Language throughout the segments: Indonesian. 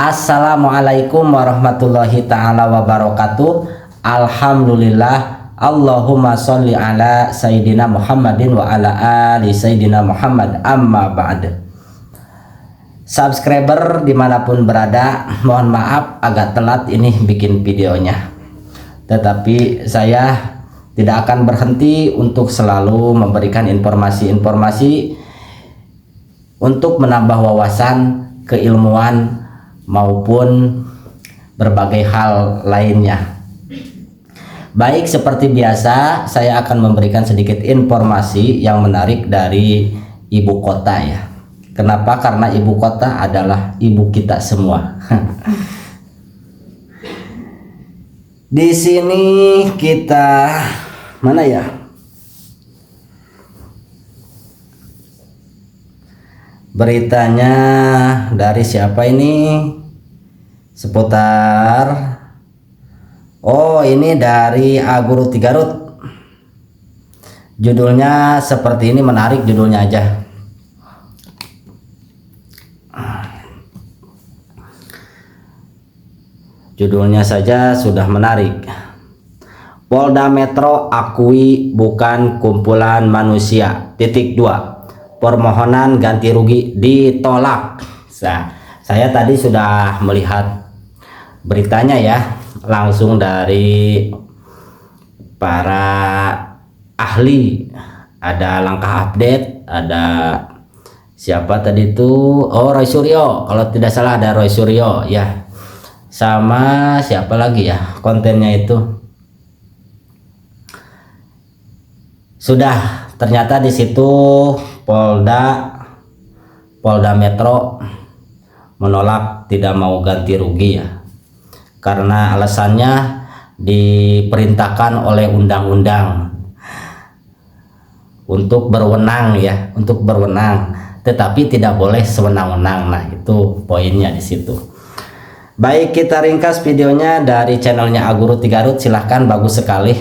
Assalamualaikum warahmatullahi ta'ala wabarakatuh. Alhamdulillah. Allahumma sholli ala Sayyidina Muhammadin wa ala ali Sayyidina Muhammad, amma ba'd. Subscriber dimanapun berada, mohon maaf agak telat ini bikin videonya, tetapi saya tidak akan berhenti untuk selalu memberikan informasi-informasi untuk menambah wawasan, keilmuan maupun berbagai hal lainnya. Baik, seperti biasa saya akan memberikan sedikit informasi yang menarik dari ibu kota ya. Kenapa? Karena ibu kota adalah ibu kita semua. Di sini kita mana ya? Beritanya dari siapa ini? Seputar, oh ini dari Aguru Tigarut. Judulnya seperti ini, menarik judulnya aja. Judulnya saja sudah menarik. Polda Metro akui bukan kumpulan manusia. Titik 2. Permohonan ganti rugi ditolak. Saya tadi sudah melihat beritanya ya, langsung dari para ahli. Ada Langkah Update, ada siapa tadi itu? Oh, Roy Suryo, kalau tidak salah ada Roy Suryo ya. Sama siapa lagi ya kontennya itu? Sudah, ternyata di situ Polda Metro menolak, tidak mau ganti rugi ya, karena alasannya diperintahkan oleh undang-undang untuk berwenang ya, untuk berwenang, tetapi tidak boleh sewenang-wenang. Nah, itu poinnya di situ. Baik, kita ringkas videonya dari channelnya Aguru Tigarut. Silahkan, bagus sekali,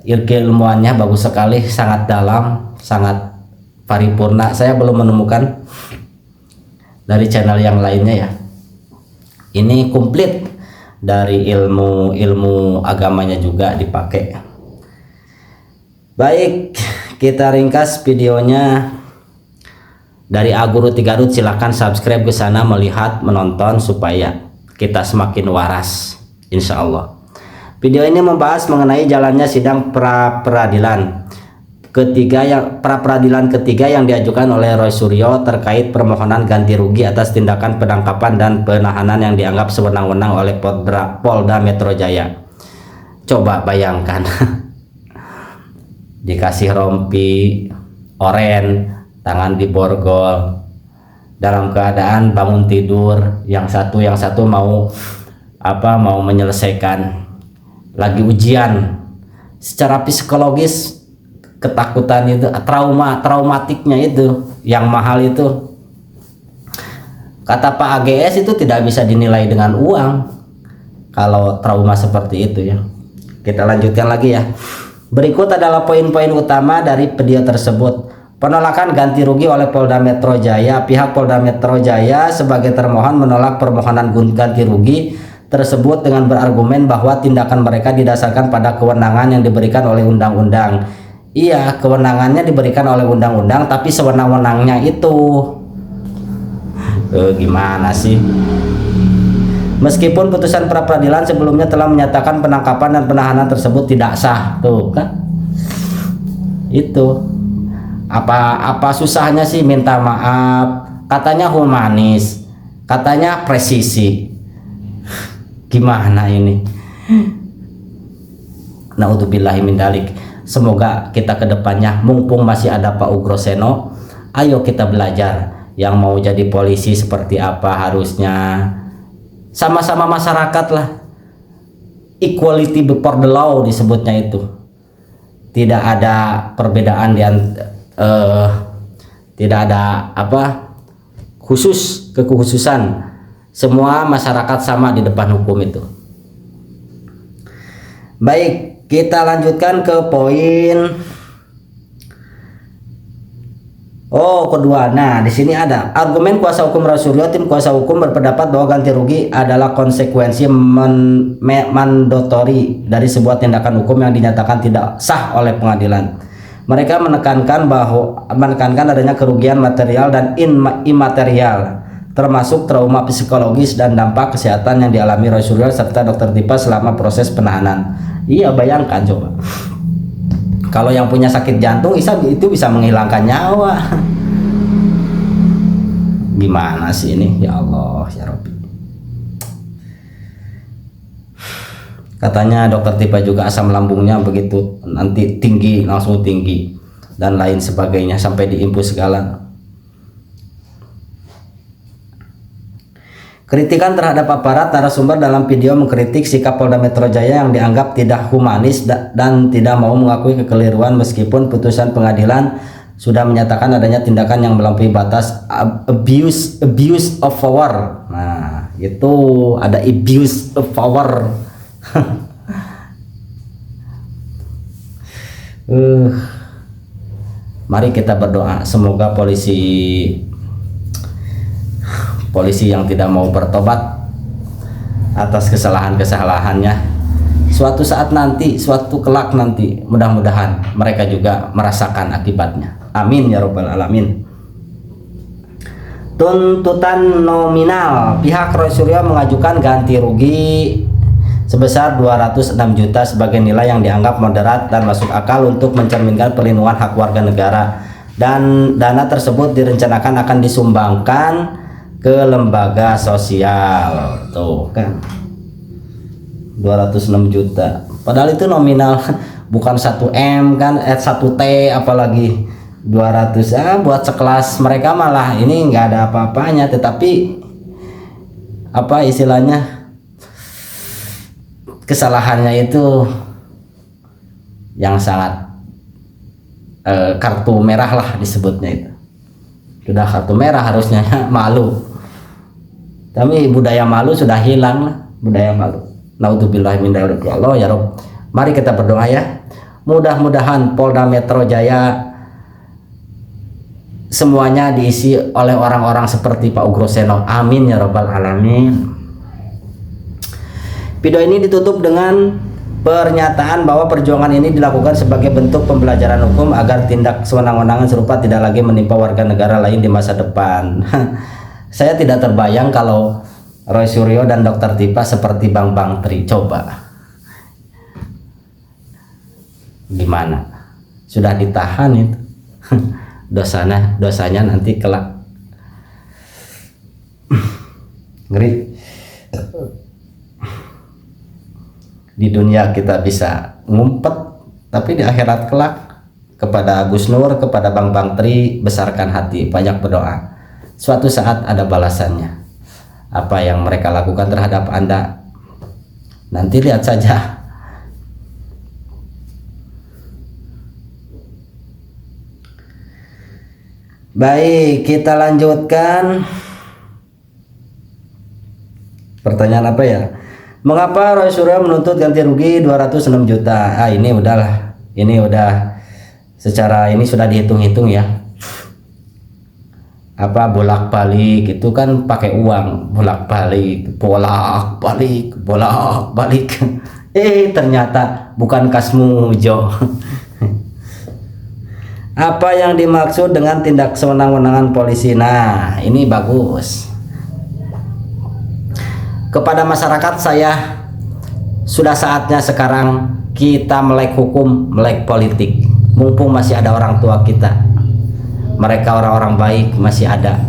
ilmuannya bagus sekali, sangat dalam, sangat paripurna. Saya belum menemukan dari channel yang lainnya ya. Ini komplit dari ilmu agamanya juga dipakai. Baik, kita ringkas videonya dari Aguru Tigarut. Silahkan subscribe ke sana, melihat, menonton supaya kita semakin waras insya Allah. Video ini membahas mengenai jalannya sidang pra-peradilan ketiga yang diajukan oleh Roy Suryo terkait permohonan ganti rugi atas tindakan penangkapan dan penahanan yang dianggap sewenang-wenang oleh Polda Metro Jaya. Coba bayangkan dikasih rompi oren, tangan diborgol, dalam keadaan bangun tidur, yang satu mau menyelesaikan lagi ujian. Secara psikologis, ketakutan itu, traumatiknya itu yang mahal itu, kata Pak AGS, itu tidak bisa dinilai dengan uang kalau trauma seperti itu ya. Kita lanjutkan lagi ya. Berikut adalah poin-poin utama dari video tersebut. Penolakan ganti rugi oleh Polda Metro Jaya. Pihak Polda Metro Jaya sebagai termohon menolak permohonan ganti rugi tersebut dengan berargumen bahwa tindakan mereka didasarkan pada kewenangan yang diberikan oleh undang-undang. Iya, kewenangannya diberikan oleh undang-undang, tapi sewenang-wenangnya itu gimana sih? Meskipun putusan pra-peradilan sebelumnya telah menyatakan penangkapan dan penahanan tersebut tidak sah, tuh kan? Itu apa susahnya sih minta maaf? Katanya humanis, katanya presisi. Gimana ini? Naudzubillahi min dzalik. Semoga kita kedepannya, mumpung masih ada Pak Ugroseno, ayo kita belajar. Yang mau jadi polisi seperti apa harusnya, sama-sama masyarakat lah, equality before the law disebutnya itu. Tidak ada perbedaan tidak ada kekhususan. Semua masyarakat sama di depan hukum itu. Baik, kita lanjutkan ke poin Oh, kedua. Nah, di sini ada argumen kuasa hukum Roy Suryo. Tim kuasa hukum berpendapat bahwa ganti rugi adalah konsekuensi mandatori dari sebuah tindakan hukum yang dinyatakan tidak sah oleh pengadilan. Mereka menekankan adanya kerugian material dan imaterial, termasuk trauma psikologis dan dampak kesehatan yang dialami Roy Suryo serta Dr. Tipa selama proses penahanan. Iya, bayangkan coba. Kalau yang punya sakit jantung itu bisa menghilangkan nyawa. Gimana sih ini? Ya Allah, ya Rabbi. Katanya Dokter Tipa juga asam lambungnya begitu nanti tinggi, langsung tinggi dan lain sebagainya sampai diimpus segala. Kritikan terhadap aparat. Narasumber dalam video mengkritik sikap Polda Metro Jaya yang dianggap tidak humanis dan tidak mau mengakui kekeliruan meskipun putusan pengadilan sudah menyatakan adanya tindakan yang melampaui batas, abuse of power. Nah, itu ada abuse of power. Mari kita berdoa semoga polisi yang tidak mau bertobat atas kesalahannya suatu saat nanti, suatu kelak nanti, mudah-mudahan mereka juga merasakan akibatnya. Amin ya robbal alamin. Tuntutan nominal. Pihak Roy Suryo mengajukan ganti rugi sebesar 206 juta sebagai nilai yang dianggap moderat dan masuk akal untuk mencerminkan perlindungan hak warga negara, dan dana tersebut direncanakan akan disumbangkan ke lembaga sosial. Tuh kan 206 juta padahal itu nominal bukan 1M kan, 1T apalagi 200. Buat sekelas mereka malah ini nggak ada apa-apanya, tetapi apa istilahnya, kesalahannya itu yang sangat kartu merah lah disebutnya itu. Sudah kartu merah harusnya malu, tapi budaya malu sudah hilang lah, budaya malu. Naudzubillahi min dzalik. Allah ya Rob, mari kita berdoa ya, mudah-mudahan Polda Metro Jaya semuanya diisi oleh orang-orang seperti Pak Ugroseno. Amin ya Rabbal alamin. Video ini ditutup dengan pernyataan bahwa perjuangan ini dilakukan sebagai bentuk pembelajaran hukum agar tindak sewenang-wenangan serupa tidak lagi menimpa warga negara lain di masa depan. Saya tidak terbayang kalau Roy Suryo dan Dr. Tipa seperti Bang Tri. Coba gimana? Sudah ditahan itu. dosanya nanti kelak ngeri. Di dunia kita bisa ngumpet, tapi di akhirat kelak kepada Gus Nur, kepada Bang Tri, besarkan hati, banyak berdoa. Suatu saat ada balasannya. Apa yang mereka lakukan terhadap Anda, nanti lihat saja. Baik, kita lanjutkan. Pertanyaan apa ya? Mengapa Roy Suryo menuntut ganti rugi 206 juta? Ini udahlah. Ini udah secara ini sudah dihitung-hitung ya. Apa bolak-balik itu kan pakai uang, bolak-balik. Ternyata bukan kasmu Jo. Apa yang dimaksud dengan tindak sewenang-wenangan polisi? Nah, ini bagus. Kepada masyarakat saya, sudah saatnya sekarang kita melek hukum, melek politik. Mumpung masih ada orang tua kita, mereka orang-orang baik masih ada.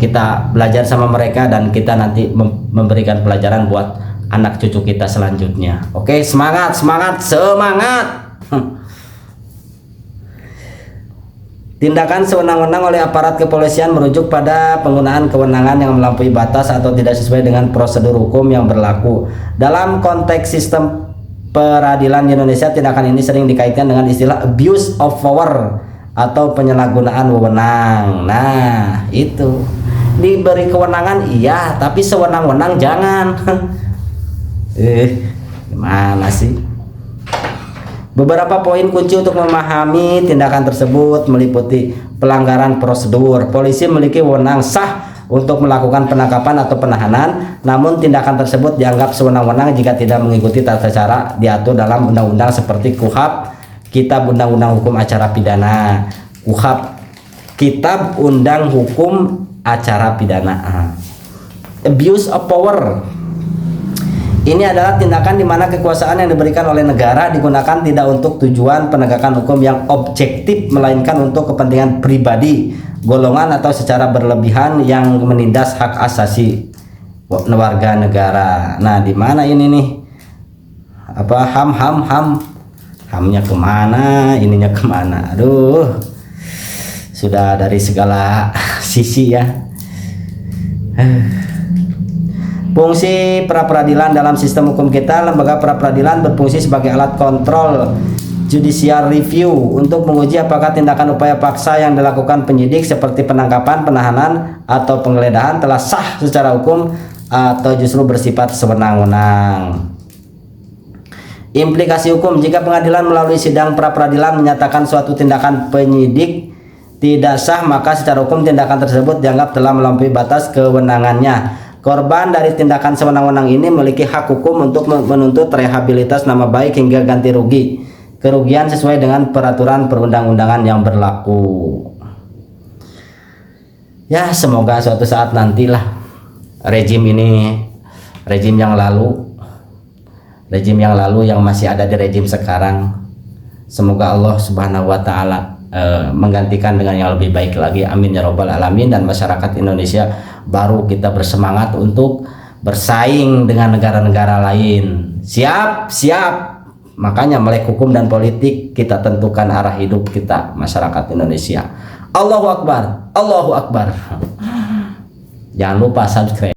Kita belajar sama mereka dan kita nanti memberikan pelajaran buat anak cucu kita selanjutnya. Oke, semangat. Tindakan sewenang-wenang oleh aparat kepolisian merujuk pada penggunaan kewenangan yang melampaui batas atau tidak sesuai dengan prosedur hukum yang berlaku. Dalam konteks sistem peradilan di Indonesia, tindakan ini sering dikaitkan dengan istilah abuse of power atau penyalahgunaan wewenang. Nah, itu. Diberi kewenangan iya, tapi sewenang-wenang jangan. Gimana sih? Beberapa poin kunci untuk memahami tindakan tersebut meliputi pelanggaran prosedur. Polisi memiliki wewenang sah untuk melakukan penangkapan atau penahanan, namun tindakan tersebut dianggap sewenang-wenang jika tidak mengikuti tata cara diatur dalam undang-undang seperti KUHP, Kitab Undang-Undang Hukum Acara Pidana, KUHP, Kitab Undang Hukum Acara Pidana. Abuse of power. Ini adalah tindakan di mana kekuasaan yang diberikan oleh negara digunakan tidak untuk tujuan penegakan hukum yang objektif, melainkan untuk kepentingan pribadi, golongan, atau secara berlebihan yang menindas hak asasi warga negara. Nah, di mana ini nih? Apa hamnya kemana? Ininya kemana? Aduh, sudah dari segala sisi ya. Fungsi pra-peradilan dalam sistem hukum kita. Lembaga pra-peradilan berfungsi sebagai alat kontrol judicial review untuk menguji apakah tindakan upaya paksa yang dilakukan penyidik seperti penangkapan, penahanan, atau penggeledahan telah sah secara hukum atau justru bersifat sewenang-wenang. Implikasi hukum. Jika pengadilan melalui sidang pra-peradilan menyatakan suatu tindakan penyidik tidak sah, maka secara hukum tindakan tersebut dianggap telah melampaui batas kewenangannya. Korban dari tindakan sewenang-wenang ini memiliki hak hukum untuk menuntut rehabilitas nama baik hingga ganti rugi kerugian sesuai dengan peraturan perundang-undangan yang berlaku. Ya, semoga suatu saat nantilah rejim ini, rejim yang lalu yang masih ada di rejim sekarang, semoga Allah Subhanahu wa Ta'ala menggantikan dengan yang lebih baik lagi, amin ya robbal alamin. Dan masyarakat Indonesia baru kita bersemangat untuk bersaing dengan negara-negara lain. Siap. Makanya melek hukum dan politik kita tentukan arah hidup kita, masyarakat Indonesia. Allahu Akbar. Jangan lupa subscribe.